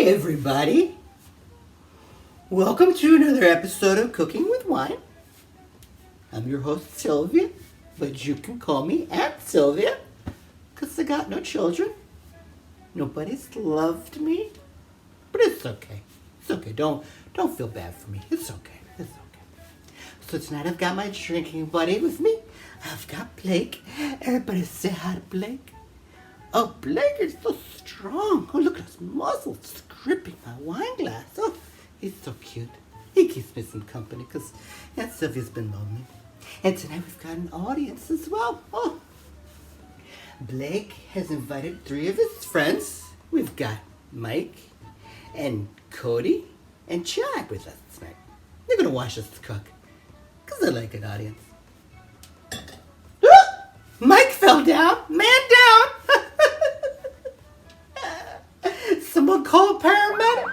everybody. Welcome to another episode of Cooking with Wine. I'm your host, Sylvia, but you can call me Aunt Sylvia, because I got no children. Nobody's loved me, but it's okay. It's okay. Don't feel bad for me. It's okay. It's okay. So tonight I've got my drinking buddy with me. I've got Blake. Everybody say hi to Blake. Oh, Blake is so strong. Oh, look at his muscles gripping my wine glass. Oh, he's so cute. He keeps me some company because Aunt Sylvia's been lonely. And tonight we've got an audience as well. Oh, Blake has invited 3 of his friends. We've got Mike and Cody and Chad with us tonight. They're going to watch us cook because I like an audience. Mike fell down. Man down. Someone call a paramedic.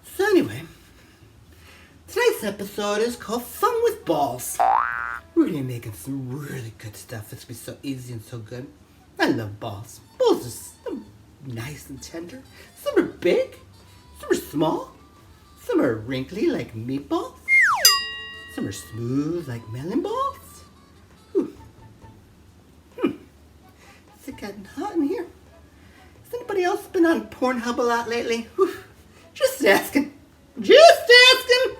So anyway, tonight's episode is called Fun with Balls. We're going to be making some really good stuff. It's going to be so easy and so good. I love balls. Balls are so nice and tender. Some are big. Some are small. Some are wrinkly like meatballs. Some are smooth like melon balls. Is it getting hot in here? Has anybody else been on Pornhub a lot lately? Whew. Just asking. Just asking.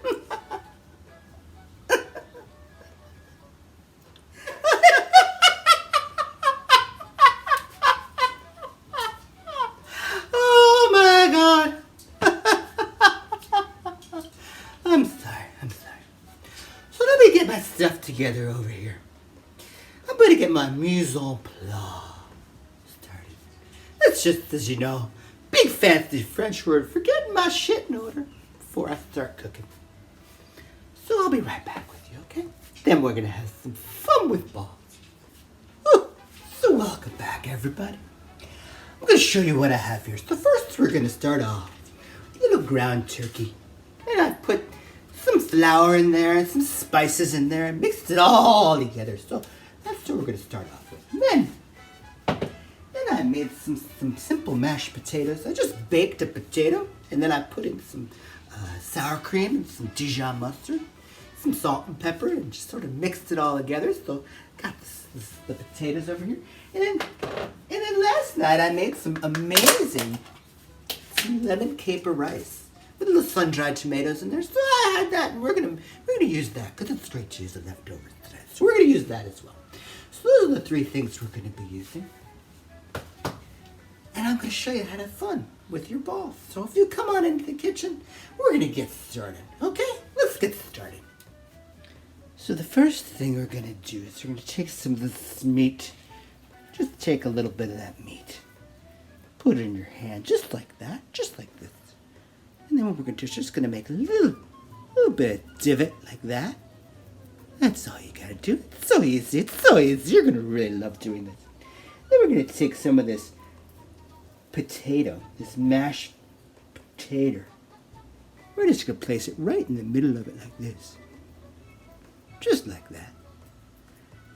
Oh my God. I'm sorry. So let me get my stuff together over here. I'm going to get my mise en place. That's just, as you know, big fancy French word for getting my shit in order before I start cooking. So I'll be right back with you, okay? Then we're going to have some fun with balls. Ooh, so welcome back, everybody. I'm going to show you what I have here. So first we're going to start off with a little ground turkey. And I put some flour in there and some spices in there and mixed it all together. So that's what we're going to start off with. And then I made some simple mashed potatoes. I just baked a potato, and then I put in some sour cream and some Dijon mustard, some salt and pepper, and just sort of mixed it all together. So got the potatoes over here. And then last night I made some amazing lemon caper rice with a little sun-dried tomatoes in there. So I had that, and we're gonna use that because it's great to use the leftovers today. So we're gonna use that as well. So those are the 3 things we're gonna be using. And I'm going to show you how to have fun with your balls. So if you come on into the kitchen, we're going to get started. Okay? Let's get started. So the first thing we're going to do is we're going to take some of this meat. Just take a little bit of that meat. Put it in your hand just like that. Just like this. And then what we're going to do is just going to make a little bit of divot like that. That's all you got to do. It's so easy. It's so easy. You're going to really love doing this. Then we're going to take some of this potato, this mashed potato. We're just going to place it right in the middle of it like this. Just like that.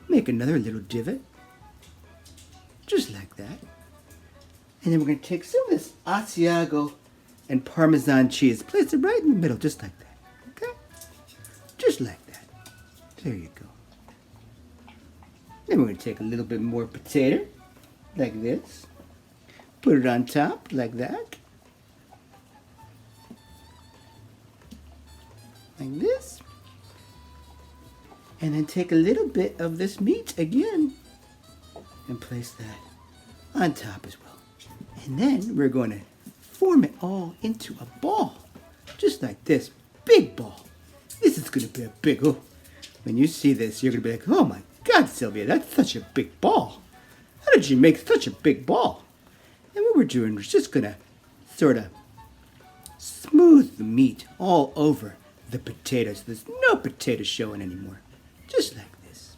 Make another little divot. Just like that. And then we're going to take some of this Asiago and Parmesan cheese. Place it right in the middle, just like that. Okay? Just like that. There you go. Then we're going to take a little bit more potato, like this. Put it on top, like that. Like this. And then take a little bit of this meat again and place that on top as well. And then we're going to form it all into a ball. Just like this. Big ball. This is going to be a big, oh, when you see this, you're going to be like, oh my God, Sylvia, that's such a big ball. How did you make such a big ball? And what we're doing is just going to sort of smooth the meat all over the potatoes. There's no potatoes showing anymore. Just like this.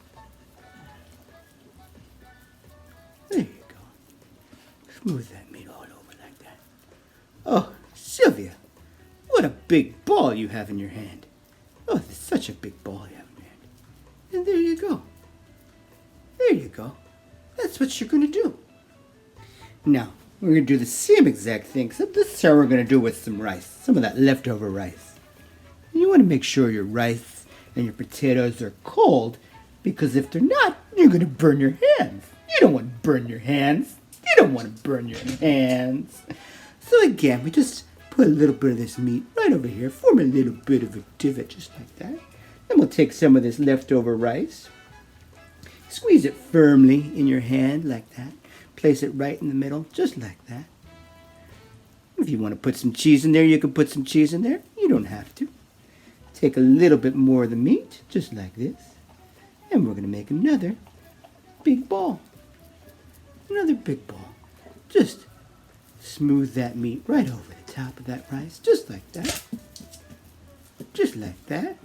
There you go. Smooth that meat all over like that. Oh, Sylvia, what a big ball you have in your hand. Oh, it's such a big ball you have in your hand. And there you go. There you go. That's what you're going to do. Now, we're going to do the same exact thing, except this time we're going to do it with some rice, some of that leftover rice. And you want to make sure your rice and your potatoes are cold, because if they're not, you're going to burn your hands. You don't want to burn your hands. You don't want to burn your hands. So again, we just put a little bit of this meat right over here, form a little bit of a divot just like that. Then we'll take some of this leftover rice, squeeze it firmly in your hand like that. Place it right in the middle, just like that. If you want to put some cheese in there, you can put some cheese in there. You don't have to. Take a little bit more of the meat, just like this. And we're going to make another big ball. Another big ball. Just smooth that meat right over the top of that rice, just like that. Just like that.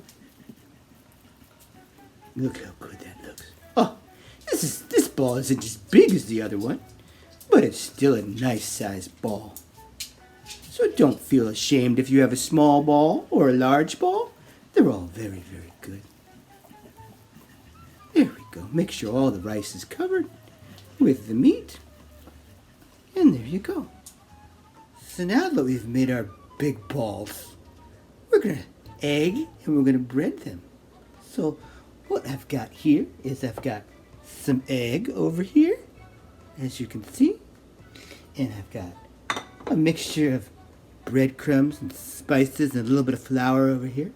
Look how good that looks. Oh, this ball isn't as big as the other one, but it's still a nice sized ball. So don't feel ashamed if you have a small ball or a large ball. They're all very, very good. There we go. Make sure all the rice is covered with the meat. And there you go. So now that we've made our big balls, we're going to egg and we're going to bread them. So what I've got here is I've got some egg over here, as you can see. And I've got a mixture of breadcrumbs and spices and a little bit of flour over here.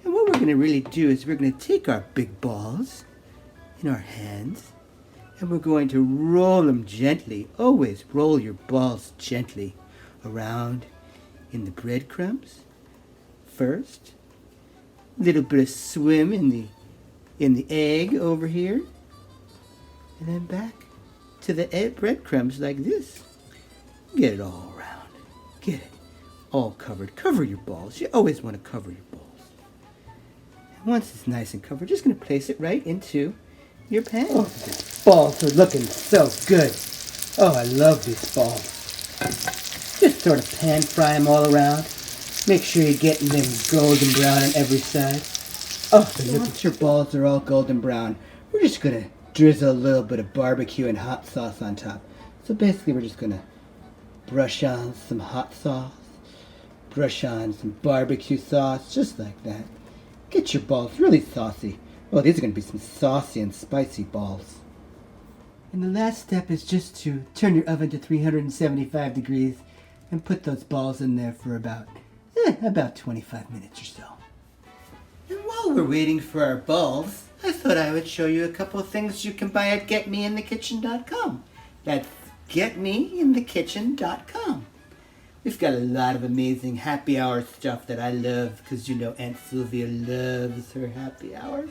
And what we're going to really do is we're going to take our big balls in our hands and we're going to roll them gently. Always roll your balls gently around in the breadcrumbs first. A little bit of swim in the egg over here. And then back to the breadcrumbs like this. Get it all around. Get it all covered. Cover your balls. You always want to cover your balls. And once it's nice and covered, just going to place it right into your pan. Oh, these balls are looking so good. Oh, I love these balls. Just sort of pan fry them all around. Make sure you're getting them golden brown on every side. Oh, so once your balls are all golden brown, we're just going to drizzle a little bit of barbecue and hot sauce on top. So basically we're just going to brush on some hot sauce, brush on some barbecue sauce, just like that. Get your balls really saucy. Oh, these are going to be some saucy and spicy balls. And the last step is just to turn your oven to 375 degrees and put those balls in there for about 25 minutes or so. And while we're waiting for our balls, I thought I would show you a couple of things you can buy at getmeinthekitchen.com. That's getmeinthekitchen.com. We've got a lot of amazing happy hour stuff that I love, because you know Aunt Sylvia loves her happy hours.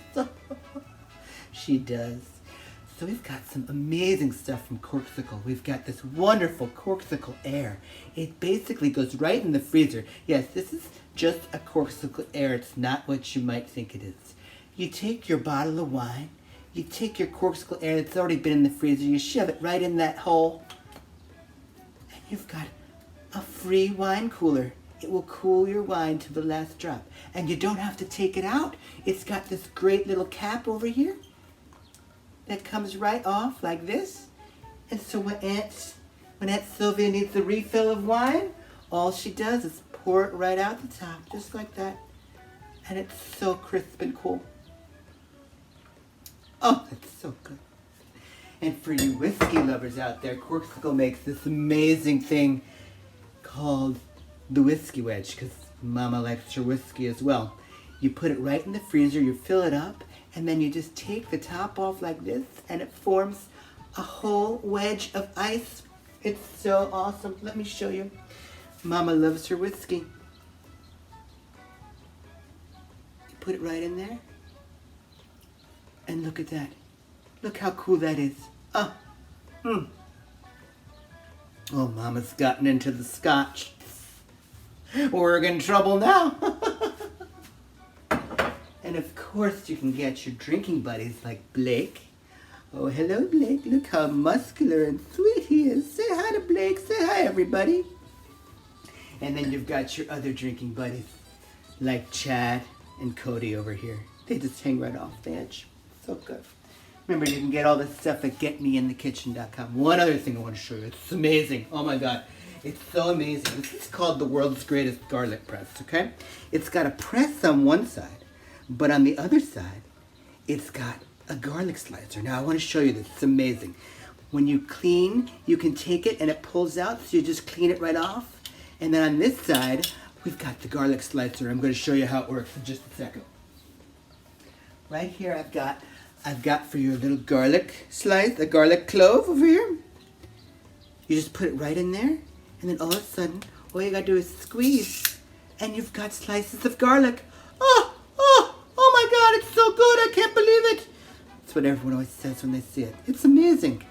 She does. So we've got some amazing stuff from Corksicle. We've got this wonderful Corksicle Air. It basically goes right in the freezer. Yes, this is just a Corksicle Air. It's not what you might think it is. You take your bottle of wine, you take your Corksicle Air that's already been in the freezer, you shove it right in that hole, and you've got a free wine cooler. It will cool your wine to the last drop. And you don't have to take it out. It's got this great little cap over here that comes right off like this. And so when Aunt Sylvia needs a refill of wine, all she does is pour it right out the top, just like that. And it's so crisp and cool. Oh, that's so good. And for you whiskey lovers out there, Corksicle makes this amazing thing called the Whiskey Wedge, because Mama likes her whiskey as well. You put it right in the freezer, you fill it up, and then you just take the top off like this, and it forms a whole wedge of ice. It's so awesome. Let me show you. Mama loves her whiskey. You put it right in there, and look at that. Look how cool that is. Oh, Oh, Mama's gotten into the scotch. We're in trouble now. And of course you can get your drinking buddies like Blake. Oh, hello Blake. Look how muscular and sweet he is. Say hi to Blake. Say hi everybody. And then you've got your other drinking buddies like Chad and Cody over here. They just hang right off the edge. So good. Remember, you can get all this stuff at getmeinthekitchen.com. One other thing I want to show you. It's amazing. Oh my God. It's so amazing. This is called the world's greatest garlic press, okay? It's got a press on one side, but on the other side, it's got a garlic slicer. Now, I want to show you this. It's amazing. When you clean, you can take it and it pulls out, so you just clean it right off. And then on this side, we've got the garlic slicer. I'm going to show you how it works in just a second. Right here, I've got for your little garlic slice, a garlic clove over here. You just put it right in there, and then all of a sudden, all you gotta do is squeeze, and you've got slices of garlic. Oh my God, it's so good, I can't believe it. That's what everyone always says when they see it. It's amazing.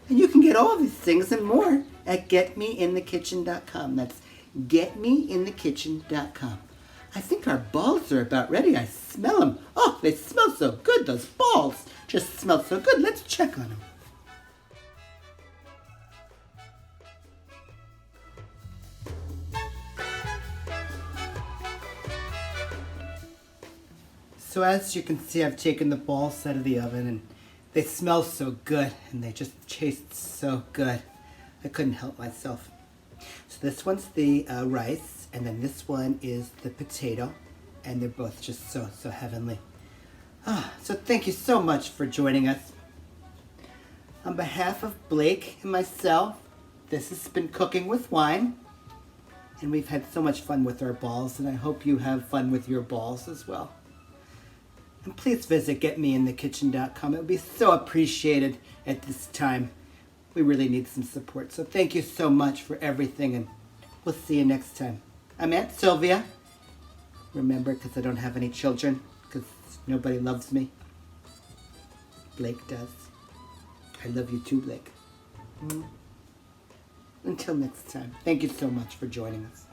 And you can get all these things and more at getmeinthekitchen.com. That's getmeinthekitchen.com. I think our balls are about ready. I smell them. Oh, they smell so good. Those balls just smell so good. Let's check on them. So as you can see, I've taken the balls out of the oven and they smell so good and they just taste so good. I couldn't help myself. So this one's the rice. And then this one is the potato, and they're both just so heavenly. So thank you so much for joining us. On behalf of Blake and myself, this has been Cooking with Wine, and we've had so much fun with our balls, and I hope you have fun with your balls as well. And please visit getmeinthekitchen.com. It would be so appreciated at this time. We really need some support, so thank you so much for everything, and we'll see you next time. I'm Aunt Sylvia. Remember, because I don't have any children, because nobody loves me. Blake does. I love you too, Blake. Until next time, thank you so much for joining us.